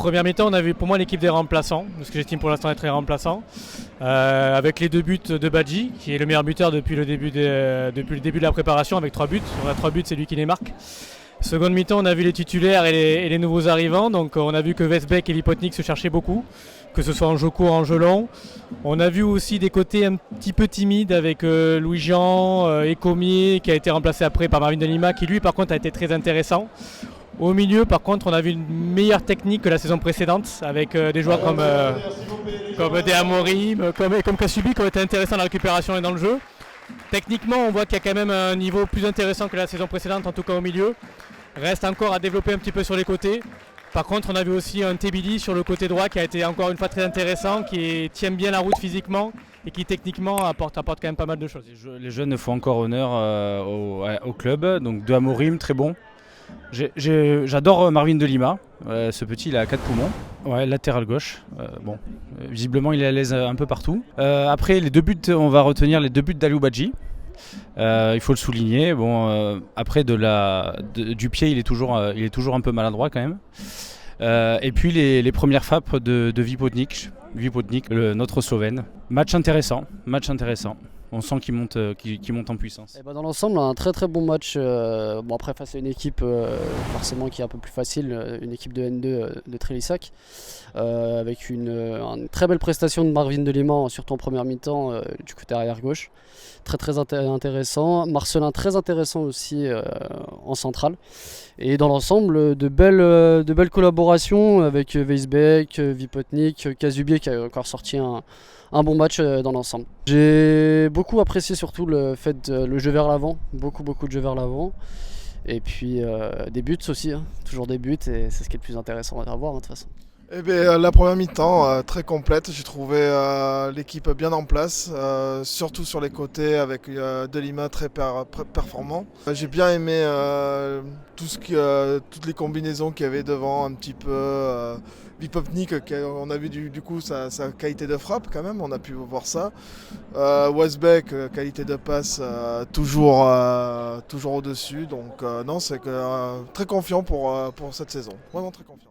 Première mi-temps, on a vu pour moi l'équipe des remplaçants, parce que j'estime pour l'instant être très remplaçant, avec les 2 buts de Badji, qui est le meilleur buteur depuis le début de la préparation, avec 3 buts. On a 3 buts, c'est lui qui les marque. Seconde mi-temps, on a vu les titulaires et les nouveaux arrivants, donc on a vu que Westbeck et Vipotnik se cherchaient beaucoup, que ce soit en jeu court, en jeu long. On a vu aussi des côtés un petit peu timides avec Louis-Jean, Ecomier, qui a été remplacé après par Marvin de Lima, qui lui par contre a été très intéressant. Au milieu, par contre, on a vu une meilleure technique que la saison précédente, avec des joueurs comme De Amorim, comme Kasubi, qui ont été intéressants dans la récupération et dans le jeu. Techniquement, on voit qu'il y a quand même un niveau plus intéressant que la saison précédente, en tout cas au milieu. Reste encore à développer un petit peu sur les côtés. Par contre, on a vu aussi un Tebili sur le côté droit qui a été encore une fois très intéressant, qui tient bien la route physiquement et qui techniquement apporte quand même pas mal de choses. Les jeunes font encore honneur au club, donc De Amorim, très bon. J'adore Marvin de Lima, ce petit il a 4 poumons, latéral gauche, visiblement il est à l'aise un peu partout. Après les 2 buts, on va retenir les 2 buts d'Aliou Badji, il faut le souligner. Après du pied il est toujours un peu maladroit quand même. Et puis les premières frappes de Vipotnik, notre Slovène. Match intéressant. On sent qu'il monte en puissance. Et dans l'ensemble, un très très bon match. Après, face à une équipe forcément qui est un peu plus facile, une équipe de N2 de Trélissac, avec une très belle prestation de Marvin de Lima, surtout en première mi-temps, du côté arrière gauche. Très très intéressant. Marcelin très intéressant aussi en centrale. Et dans l'ensemble, de belles collaborations avec Weisbeck, Vipotnik, Kasubier qui a encore sorti un bon match dans l'ensemble. J'ai beaucoup apprécié surtout le jeu vers l'avant, beaucoup de jeu vers l'avant. Et puis des buts aussi, toujours des buts, et c'est ce qui est le plus intéressant à voir de toute façon. La première mi-temps très complète, j'ai trouvé l'équipe bien en place, surtout sur les côtés avec De Lima très performant. J'ai bien aimé toutes les combinaisons qu'il y avait devant, un petit peu Vipotnik, on a vu du coup sa qualité de frappe quand même, on a pu voir ça. Westbeck, qualité de passe toujours au-dessus, donc non, c'est très confiant pour cette saison, vraiment très confiant.